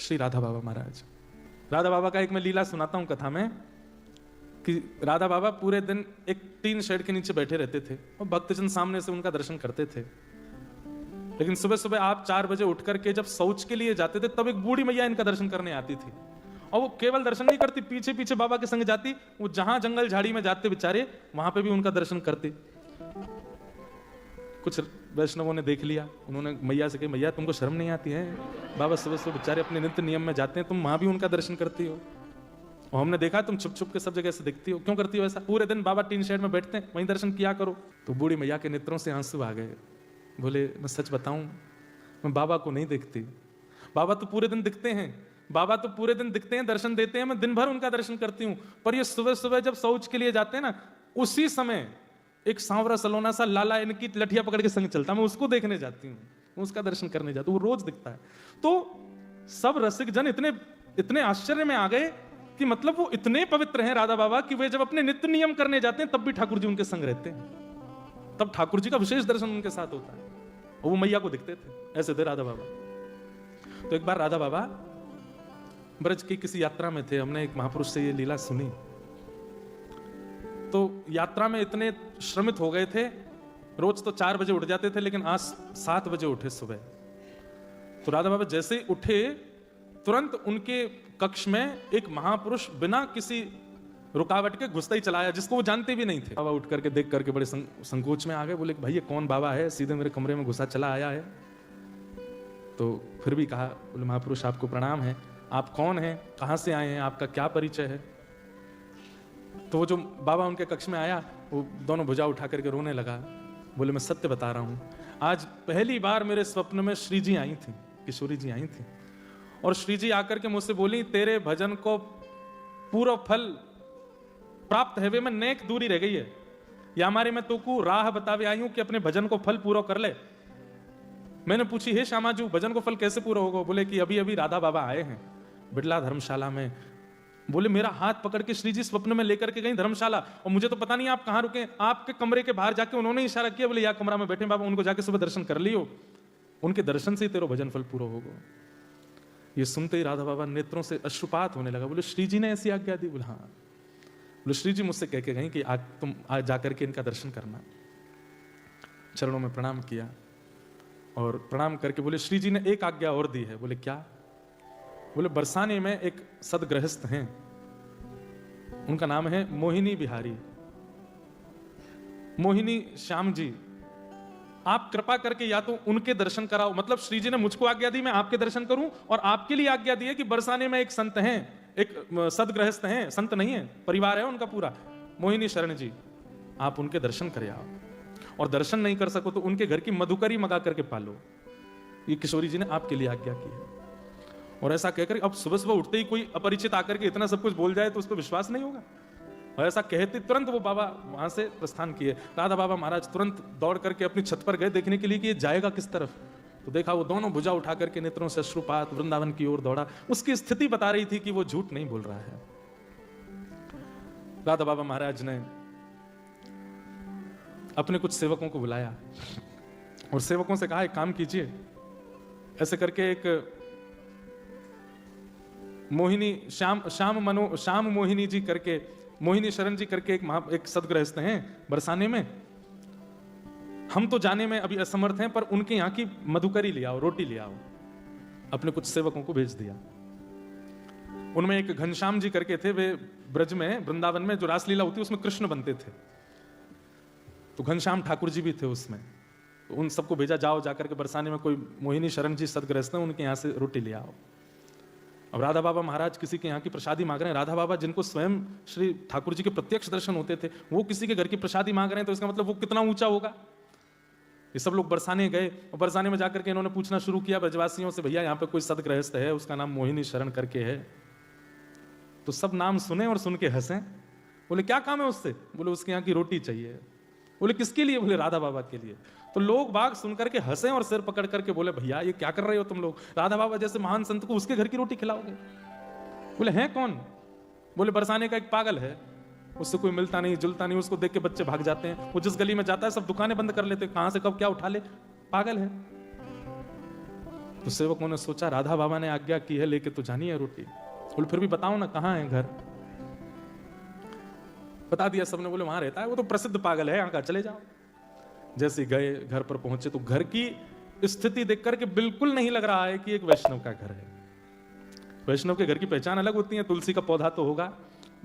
श्री राधा बाबा महाराज। राधा बाबा का एक मैं लीला सुनाता हूं कथा में कि राधा बाबा पूरे दिन एक टीन शेड के नीचे बैठे रहते थे और भक्तजन सामने से उनका दर्शन करते थे। लेकिन सुबह सुबह आप 4 बजे उठ करके जब शौच के लिए जाते थे तब एक बूढ़ी मैया इनका दर्शन करने आती थी और वो केवल दर्शन नहीं करती, पीछे पीछे बाबा के संग जाती। वो जहां जंगल झाड़ी में जाते बेचारे वहां पे भी उनका दर्शन करते। कुछ वैष्णवों ने देख लिया, उन्होंने मैया से कहा मैया तुमको शर्म नहीं आती है, बाबा सुबह सुबह बेचारे अपने नित्य नियम में जाते हैं, तुम वहां भी उनका दर्शन करती हो। और हमने देखा तुम छुप छुप के सब जगह से दिखती हो, क्यों करती हो ऐसा? पूरे दिन बाबा टीन शेड में बैठते हैं, वहीं दर्शन किया करो। तो बूढ़ी मैया के नेत्रों से आंसू आ गए। बोले मैं सच बताऊं, मैं बाबा को नहीं देखती, बाबा तो पूरे दिन दिखते हैं, बाबा तो पूरे दिन दिखते हैं, दर्शन देते हैं, मैं दिन भर उनका दर्शन करती हूँ, पर ये सुबह सुबह जब शौच के लिए जाते हैं ना, उसी समय एक सांवरा सलोना सा लाला इनकी लठिया पकड़ के संग चलता, मैं उसको देखने जाती हूँ, उसका दर्शन करने जाती हूँ, वो रोज दिखता है। तो सब रसिक जन इतने इतने आश्चर्य में आ गए कि मतलब वो इतने पवित्र हैं राधा बाबा कि वे जब अपने नित्य नियम करने जाते हैं तब भी ठाकुर जी उनके संग रहते हैं, तब ठाकुर जी का विशेष दर्शन उनके साथ होता है और वो मैया को दिखते थे। ऐसे थे राधा बाबा। तो एक बार राधा बाबा ब्रज की किसी यात्रा में थे, हमने एक महापुरुष से ये लीला सुनी। तो यात्रा में इतने श्रमित हो गए थे, रोज तो 4 बजे उठ जाते थे, लेकिन आज 7 बजे उठे सुबह। तो राधा बाबा जैसे ही उठे तुरंत उनके कक्ष में एक महापुरुष बिना किसी रुकावट के घुसता ही चला आया, जिसको वो जानते भी नहीं थे। बाबा उठ करके देख करके बड़े संकोच में आ गए, बोले भाई ये कौन बाबा है, सीधे मेरे कमरे में घुसा चला आया है। तो फिर भी कहा, बोले महापुरुष आपको प्रणाम है, आप कौन हैं, कहां से आए हैं, आपका क्या परिचय है? तो वो जो बाबा उनके कक्ष में आया वो दोनों भुजा उठा करके रोने लगा। बोले मैं सत्य बता रहा हूं, आज पहली बार मेरे स्वप्न में श्री जी आई थी, किशोरी जी आई थी, और श्री जी आकर के मुझसे बोली तेरे भजन को पूरा फल प्राप्त है, वे में नेक दूरी रह गई है, या हमारे में तो को राह बतावे आई हूं कि अपने भजन को फल पूरा कर ले। मैंने पूछी हे श्यामाजू भजन को फल कैसे पूरा होगा? बोले कि अभी अभी राधा बाबा आए हैं बिड़ला धर्मशाला में। बोले मेरा हाथ पकड़ के श्री जी स्वप्न में लेकर के गई धर्मशाला, और मुझे तो पता नहीं आप कहां रुके, आपके कमरे के बाहर जाके उन्होंने इशारा किया, बोले या कमरा में बैठे बाबा, उनको जाके सुबह दर्शन कर लियो, उनके दर्शन से ही तेरा भजन फल पूरा होगा। ये सुनते ही राधा बाबा नेत्रों से अश्रुपात होने लगा। बोले श्री जी ने ऐसी आज्ञा दी? बोले हाँ। बोले श्री जी मुझसे कह के गई कि आज तुम आज जाकर के इनका दर्शन करना। चरणों में प्रणाम किया और प्रणाम करके बोले श्री जी ने एक आज्ञा और दी है। बोले क्या? बोले बरसाने में एक सदगृहस्थ हैं, उनका नाम है मोहिनी बिहारी, मोहिनी श्याम जी, आप कृपा करके या तो उनके दर्शन कराओ। मतलब श्री जी ने मुझको आज्ञा दी मैं आपके दर्शन करूं, और आपके लिए आज्ञा दी है कि बरसाने में एक संत हैं, एक सदगृहस्थ हैं, संत नहीं है, परिवार है उनका पूरा, मोहिनी शरण जी, आप उनके दर्शन करे आओ, और दर्शन नहीं कर सको तो उनके घर की मधुकरी मंगा करके पालो। ये किशोरी जी ने आपके लिए आज्ञा की है। और ऐसा कहकर अब सुबह सुबह उठते ही कोई अपरिचित आकर के इतना सब कुछ बोल जाए तो उस पर विश्वास नहीं होगा। और ऐसा कहते तुरंत वो बाबा वहां से प्रस्थान किए। राधा बाबा महाराज तुरंत दौड़ करके अपनी छत पर गए देखने के लिए कि ये जाएगा किस तरफ। तो देखा वो दोनों भुजा उठा करके नेत्रों से अश्रुपात वृंदावन की ओर दौड़ा। उसकी स्थिति बता रही थी कि वो झूठ नहीं बोल रहा है। राधा बाबा महाराज ने अपने कुछ सेवकों को बुलाया और सेवकों से कहा एक काम कीजिए, ऐसे करके एक मोहिनी श्याम मोहिनी जी करके, मोहिनी शरण जी करके एक सदगृहस्थ हैं बरसाने में, हम तो जाने में अभी असमर्थ हैं, पर उनके यहाँ की मधुकरी ले आओ, रोटी ले आओ। अपने कुछ सेवकों को भेज दिया। उनमें एक घनश्याम जी करके थे, वे ब्रज में वृंदावन में जो रासलीला होती है उसमें कृष्ण बनते थे, तो घनश्याम ठाकुर जी भी थे उसमें। तो उन सबको भेजा, जाओ जाकर के बरसाने में कोई मोहिनी शरण जी सदगृहस्थ हैं, उनके यहाँ से रोटी ले आओ। अब राधा बाबा महाराज किसी के यहाँ की प्रसादी मांग रहे हैं। राधा बाबा जिनको स्वयं श्री ठाकुर जी के प्रत्यक्ष दर्शन होते थे, वो किसी के घर की प्रसादी मांग रहे हैं, तो इसका मतलब वो कितना ऊंचा होगा। ये सब लोग बरसाने गए और बरसाने में जाकर के इन्होंने पूछना शुरू किया ब्रजवासियों से, भैया यहाँ पे कोई सदगृहस्थ है, उसका नाम मोहिनी शरण करके है। तो सब नाम सुने और सुन के हंसे। बोले क्या काम है उससे? बोले उसके यहाँ की रोटी चाहिए। बोले किसके लिए? बोले राधा बाबा के लिए। तो लोग बाग सुन करके हंसे और सिर पकड़ करके बोले भैया ये क्या कर रहे हो तुम लोग, राधा बाबा जैसे महान संत को उसके घर की रोटी खिलाओगे? बोले हैं कौन? बोले बरसाने का एक पागल है, उससे कोई मिलता नहीं जुलता नहीं, उसको देख के बच्चे भाग जाते हैं, वो जिस गली में जाता है सब दुकानें बंद कर लेते, कहां से कब क्या उठा ले, पागल है। तो तो सेवकों ने सोचा राधा बाबा ने आज्ञा की है, लेके तो जानी है रोटी। बोले फिर भी बताओ ना कहाँ है घर। बता दिया सबने, बोले वहां रहता है, वो तो प्रसिद्ध पागल है यहाँ का, चले जाओ। जैसे गए घर पर पहुंचे तो घर की स्थिति देख करके बिल्कुल नहीं लग रहा है कि एक वैष्णव का घर है। वैष्णव के घर की पहचान अलग होती है, तुलसी का पौधा तो होगा,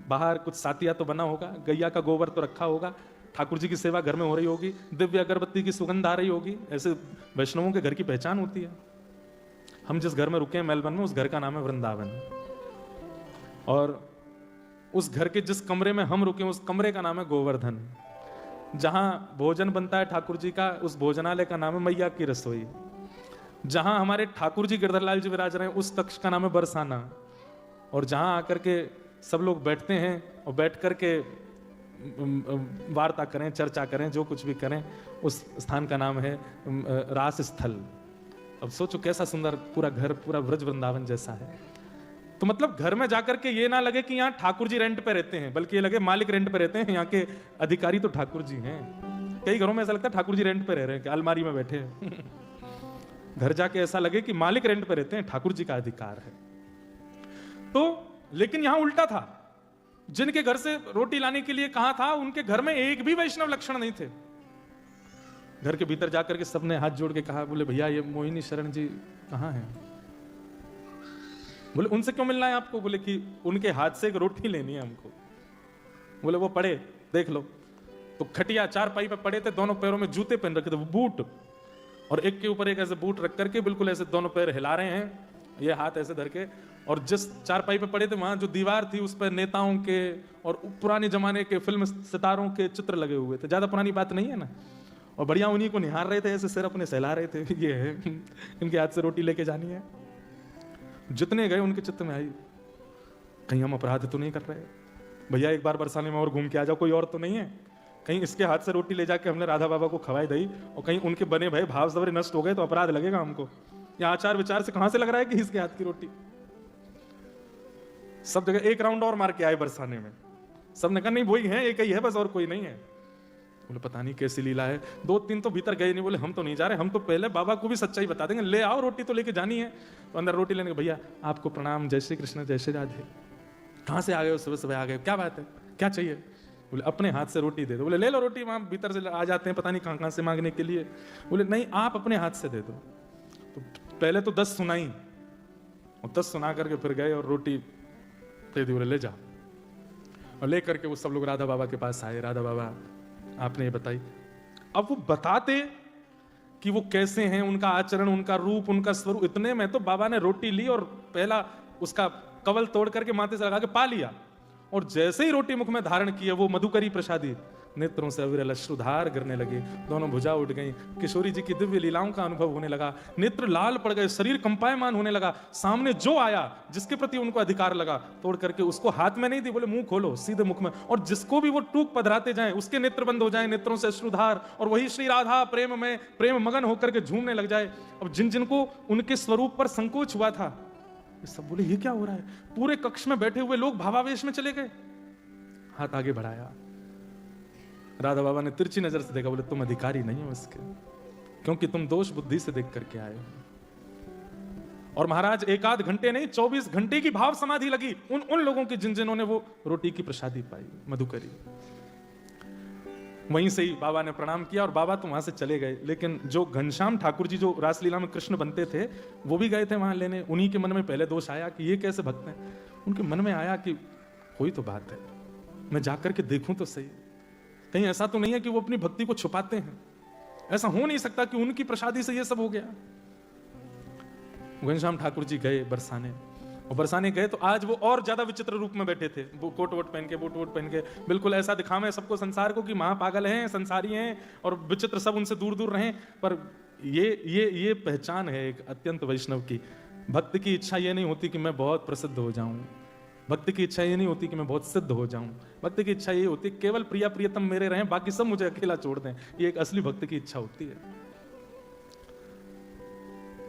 बाहर कुछ सातिया तो बना होगा, गैया का गोबर तो रखा होगा, ठाकुर जी की सेवा घर में हो रही होगी, दिव्य अगरबत्ती की सुगंध आ रही होगी। ऐसे वैष्णवों के घर की पहचान होती है। हम जिस घर में रुके हैं मेलबर्न में, उस घर का नाम है वृंदावन, और उस घर के जिस कमरे में हम रुके उस कमरे का नाम है गोवर्धन। जहां भोजन बनता है ठाकुर जी का, उस भोजनालय का नाम है मैया की रसोई। जहां हमारे ठाकुर जी गिरधरलाल जी विराज रहे हैं, उस कक्ष का नाम है बरसाना। और जहां आकर के सब लोग बैठते हैं और बैठ करके वार्ता करें, चर्चा करें, जो कुछ भी करें, उस स्थान का नाम है रास स्थल। अब सोचो कैसा सुंदर पूरा घर, पूरा ब्रज वृंदावन जैसा है। तो मतलब घर में जाकर के ये ना लगे कि यहाँ ठाकुर जी रेंट पे रहते हैं, बल्कि ये लगे मालिक रेंट पे रहते हैं, यहाँ के अधिकारी तो ठाकुर जी हैं। कई घरों में ऐसा लगता है ठाकुर जी रेंट पे रह रहे हैं, अलमारी में बैठे हैं। घर जाके ऐसा लगे कि मालिक रेंट पे रहते हैं, ठाकुर जी का अधिकार है। तो लेकिन यहां उल्टा था, जिनके घर से रोटी लाने के लिए कहा था, उनके घर में एक भी वैष्णव लक्षण नहीं थे। घर के भीतर जाकर के सबने हाथ जोड़ के कहा, बोले भैया ये मोहिनी शरण जी कहाँ हैं? बोले उनसे क्यों मिलना है आपको? बोले कि उनके हाथ से एक रोटी लेनी है हमको। बोले वो पड़े देख लो। तो खटिया चारपाई पे पड़े थे, दोनों पैरों में जूते पहन रखे थे, वो बूट, और एक के ऊपर एक ऐसे बूट रख करके बिल्कुल ऐसे दोनों पैर हिला रहे हैं, ये हाथ ऐसे धर के। और जिस चारपाई पे पड़े थे वहां जो दीवार थी उस पर नेताओं के और पुराने जमाने के फिल्म सितारों के चित्र लगे हुए थे। ज्यादा पुरानी बात नहीं है ना। और बढ़िया उन्हीं को निहार रहे थे, ऐसे सिर अपने सहला रहे थे, ये है इनके हाथ से रोटी लेके जानी है। जितने गए उनके चित्त में आई, कहीं हम अपराध तो नहीं कर रहे भैया, एक बार बरसाने में और घूम के आ जाओ, कोई और तो नहीं है? कहीं इसके हाथ से रोटी ले जाके हमने राधा बाबा को खवाई दी और कहीं उनके बने भय भाव सवरे नष्ट हो गए तो अपराध लगेगा हमको। या आचार विचार से कहां से लग रहा है कि इसके हाथ की रोटी? सब जगह एक राउंड और मार के आए बरसाने में, सबने कहा नहीं वही है, एक ही है बस, और कोई नहीं है। बोले पता नहीं कैसी लीला है। दो तीन तो भीतर गए नहीं, बोले हम तो नहीं जा रहे, हम तो पहले बाबा को भी सच्चाई बता देंगे, ले आओ रोटी तो लेके जानी है। तो अंदर रोटी लेने के, भैया आपको प्रणाम, जय श्री कृष्ण, जय श्री राधे, कहाँ से आ गए हो? सुबह सुबह आ गए, क्या बात है, क्या चाहिए? बोले अपने हाथ से रोटी दे दो। बोले ले लो रोटी, वहां भीतर से आ जाते हैं पता नहीं कहां से मांगने के लिए। बोले नहीं आप अपने हाथ से दे दो। तो पहले तो 10 सुनाई और 10 सुना करके फिर गए और रोटी दे दी, बोले ले जाओ। और ले करके वो सब लोग राधा बाबा के पास आए, राधा बाबा आपने ये बताई। अब वो बताते कि वो कैसे हैं, उनका आचरण, उनका रूप, उनका स्वरूप, इतने में तो बाबा ने रोटी ली और पहला उसका कवल तोड़ करके माथे से लगा के पा लिया। और जैसे ही रोटी मुख में धारण की है, वो मधुकरी प्रसादी, नेत्रों से अविरल अश्रुधार गिरने लगे, दोनों भुजा उठ गई, किशोरी जी की दिव्य लीलाओं का अनुभव होने लगा, नेत्र लाल पड़ गए, शरीर कंपायमान होने लगा। सामने जो आया, जिसके प्रति उनको अधिकार लगा, तोड़ करके उसको हाथ में नहीं दी, बोले मुंह खोलो, सीधे मुख में। और जिसको भी वो टूक पधराते जाएं, उसके नेत्र बंद हो जाएं, नेत्रों से अश्रुधार, और वही श्री राधा प्रेम में प्रेम मगन होकर के झूमने लग जाए। अब जिन जिनको उनके स्वरूप पर संकोच हुआ था, सब बोले ये क्या हो रहा है? पूरे कक्ष में बैठे हुए लोग भावावेश में चले गए। हाथ आगे बढ़ाया, राधा बाबा ने तिरछी नजर से देखा, बोले तुम अधिकारी नहीं हो इसके, क्योंकि तुम दोष बुद्धि से देख करके आए हो। और महाराज एक आध घंटे नहीं 24 घंटे की भाव समाधि लगी उन लोगों की जिन्होंने वो रोटी की प्रसादी पाई, मधुकरी। वहीं से ही बाबा ने प्रणाम किया और बाबा तो वहां से चले गए। लेकिन जो घनश्याम ठाकुर जी जो रासलीला में कृष्ण बनते थे, वो भी गए थे वहां लेने। उन्हीं के मन में पहले दोष आया कि ये कैसे भक्त हैं। उनके मन में आया कि कोई तो बात है, मैं जाकर के देखूं तो सही, कहीं ऐसा तो नहीं है कि वो अपनी भक्ति को छुपाते हैं। ऐसा हो नहीं सकता कि उनकी प्रसादी से ये सब हो गया। घनश्याम ठाकुर जी गए बरसाने, और बरसाने गए तो आज वो और ज्यादा विचित्र रूप में बैठे थे, वो कोट वोट पहन के, बूट वोट पहन के, बिल्कुल ऐसा दिखावे सबको संसार को कि महापागल हैं, संसारी हैं और विचित्र, सब उनसे दूर दूर रहें। पर ये पहचान है एक अत्यंत वैष्णव की। भक्त की इच्छा ये नहीं होती कि मैं बहुत प्रसिद्ध हो जाऊं, भक्त की इच्छा ये नहीं होती कि मैं बहुत सिद्ध हो जाऊं, भक्त की इच्छा ये होती केवल प्रिया प्रियतम मेरे रहें, बाकी सब मुझे अकेला छोड़ दें। ये एक असली भक्त की इच्छा होती है।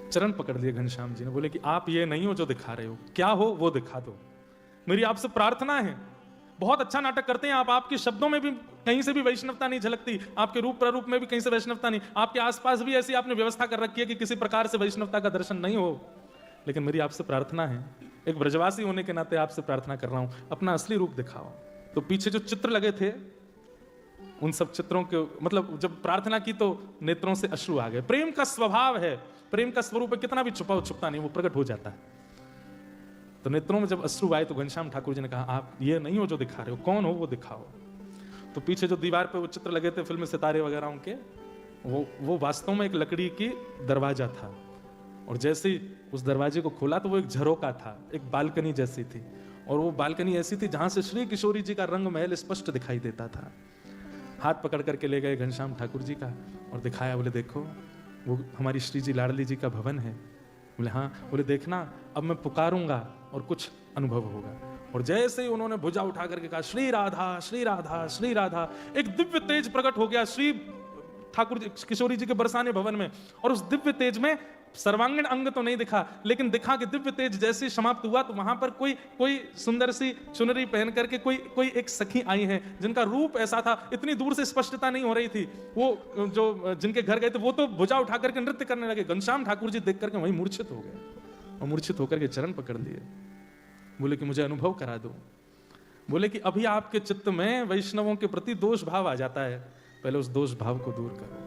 चरण पकड़ लिए घनश्याम जी ने, बोले कि आप ये नहीं हो जो दिखा रहे हो, क्या हो वो दिखा दो। मेरी आपसे प्रार्थना है, बहुत अच्छा नाटक करते हैं आप, आपके शब्दों में भी कहीं से भी वैष्णवता नहीं झलकती, आपके रूप प्रारूप में भी कहीं से वैष्णवता नहीं, आपके आसपास भी ऐसी आपने व्यवस्था कर रखी है कि किसी प्रकार से वैष्णवता का दर्शन नहीं हो। लेकिन मेरी आपसे प्रार्थना है, एक ब्रजवासी होने के नाते आपसे प्रार्थना कर रहा हूं, अपना असली रूप दिखाओ। तो पीछे जो चित्र लगे थे उन सब चित्रों के मतलब जब प्रार्थना की तो नेत्रों से अश्रु आ गए। प्रेम का स्वभाव है, प्रेम का स्वरूप है, कितना भी छुपा छुपता नहीं, वो प्रकट हो जाता है। तो नेत्रों में जब अश्रु आए तो घनश्याम ठाकुर जी ने कहा, आप ये नहीं हो जो दिखा रहे हो, कौन हो वो दिखाओ। तो पीछे जो दीवार पे वो चित्र लगे थे फिल्म सितारे वगैरह उनके, वो वास्तव में एक लकड़ी की दरवाजा था। और जैसे ही उस दरवाजे को खोला तो वो एक झरोका था, एक बालकनी जैसी थी। और वो बालकनी ऐसी थी जहां से श्री किशोरी जी का रंग महल स्पष्ट दिखाई देता था। हाथ पकड़ करके ले गए घनश्याम ठाकुर जी का और दिखाया, बोले देखो वो हमारी श्री जी लाडली जी का भवन है। बोले हाँ। बोले देखना अब मैं पुकारूंगा और कुछ अनुभव होगा। और जैसे ही उन्होंने भुजा उठा करके कहा श्री राधा श्री राधा श्री राधा, एक दिव्य तेज प्रकट हो गया श्री ठाकुर जी किशोरी जी के बरसाने भवन में। और उस दिव्य तेज में सर्वांगीण अंग तो नहीं दिखा, लेकिन दिखा कि दिव्य तेज जैसे समाप्त हुआ तो वहां पर कोई सुंदर सी चुनरी पहन करके कोई एक सखी आई है जिनका रूप ऐसा था, इतनी दूर से स्पष्टता नहीं हो रही थी। वो जो जिनके घर गए थे वो तो भुजा उठा करके नृत्य करने लगे। घनश्याम ठाकुर जी देख करके वहीं मूर्छित हो गए और मूर्छित होकर के चरण पकड़ लिए। बोले कि मुझे अनुभव करा दो। बोले कि अभी आपके चित्त में वैष्णवों के प्रति दोष भाव आ जाता है, पहले उस दोष भाव को दूर करो।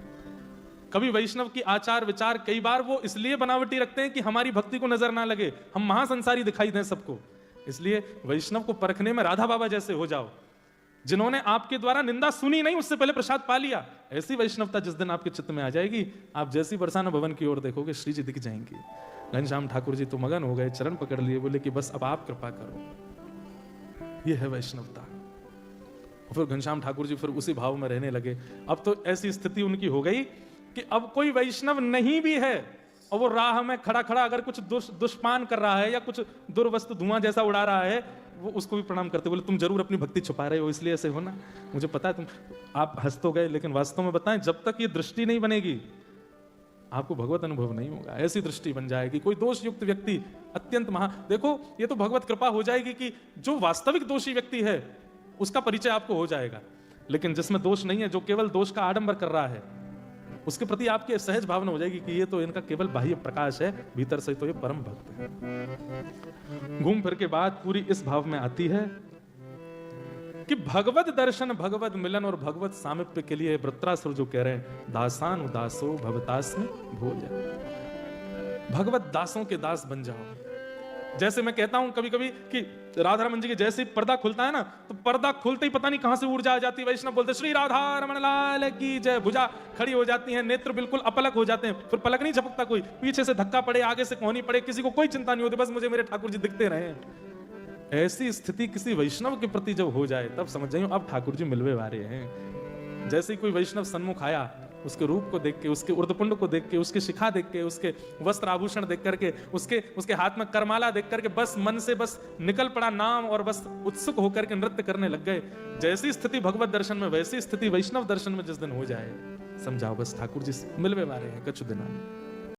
कभी वैष्णव की आचार विचार कई बार वो इसलिए बनावटी रखते हैं कि हमारी भक्ति को नजर ना लगे, हम महासंसारी दिखाई दें सबको। इसलिए वैष्णव को परखने में राधा बाबा जैसे हो जाओ, जिन्होंने आपके द्वारा निंदा सुनी नहीं उससे पहले प्रसाद पा लिया। ऐसी वैष्णवता जिस दिन आपके चित्त में आ जाएगी, आप जैसी बरसाना भवन की ओर देखोगे श्री जी दिख जाएंगी। घनश्याम ठाकुर जी तो मगन हो गए, चरण पकड़ लिए, बोले कि बस अब आप कृपा करो। ये है वैष्णवता। और फिर घनश्याम ठाकुर जी फिर उसी भाव में रहने लगे। अब तो ऐसी स्थिति उनकी हो गई कि अब कोई वैष्णव नहीं भी है और वो राह में खड़ा खड़ा अगर कुछ दुष्पान कर रहा है या कुछ दुर्वस्तु धुआं जैसा उड़ा रहा है, वो उसको भी प्रणाम करते। बोले तुम जरूर अपनी भक्ति छुपा रहे हो, इसलिए ऐसे हो ना, मुझे पता है तुम। आप हंस तो गए, लेकिन वास्तव में बताएं, जब तक ये दृष्टि नहीं बनेगी आपको भगवत अनुभव नहीं होगा। ऐसी दृष्टि बन जाएगी, कोई दोष युक्त व्यक्ति अत्यंत देखो ये तो भगवत कृपा हो जाएगी कि जो वास्तविक दोषी व्यक्ति है उसका परिचय आपको हो जाएगा। लेकिन जिसमें दोष नहीं है, जो केवल दोष का आडंबर कर रहा है, उसके प्रति आपकी सहज भावना हो जाएगी कि ये तो इनका केवल बाह्य प्रकाश है, भीतर से तो ये परम भक्त है। घूम फिर के बात पूरी इस भाव में आती है कि भगवत दर्शन, भगवत मिलन और भगवत सामिप्य के लिए वृत्रासुर जो कह रहे हैं, दासान उदासो भवतास्मि भोज, भगवत दासों के दास बन जाओ। जैसे मैं कहता हूं कभी कभी कि राधा रमन जी के जैसे पर्दा खुलता है ना, तो पर्दा खुलते ही पता नहीं कहां से ऊर्जा आ जाती है। वैष्णव बोलते श्री राधा रमन लाल की जय, भुजा खड़ी हो जाती है, नेत्र बिल्कुल अपलक हो जाते हैं, फिर पलक नहीं झपकता कोई, पीछे से धक्का पड़े, आगे से कोहनी पड़े, किसी को कोई चिंता नहीं होती, बस मुझे मेरे ठाकुर जी दिखते रहे। ऐसी स्थिति किसी वैष्णव के प्रति जब हो जाए तब समझ जाइए अब ठाकुर जी मिलवे वाले हैं। जैसे ही कोई वैष्णव सन्मुख आया, उसके रूप को देख के, उसके उर्दपुंड को देख के, उसकी शिखा देख के, उसके वस्त्र आभूषण देख करके, उसके हाथ में करमाला देख करके बस मन से बस निकल पड़ा नाम और बस उत्सुक होकर के नृत्य करने लग गए। जैसी स्थिति भगवत दर्शन में, वैसी स्थिति वैष्णव दर्शन में जिस दिन हो जाए, समझाओ बस ठाकुर जी मिलवे वाले हैं कुछ दिनों में।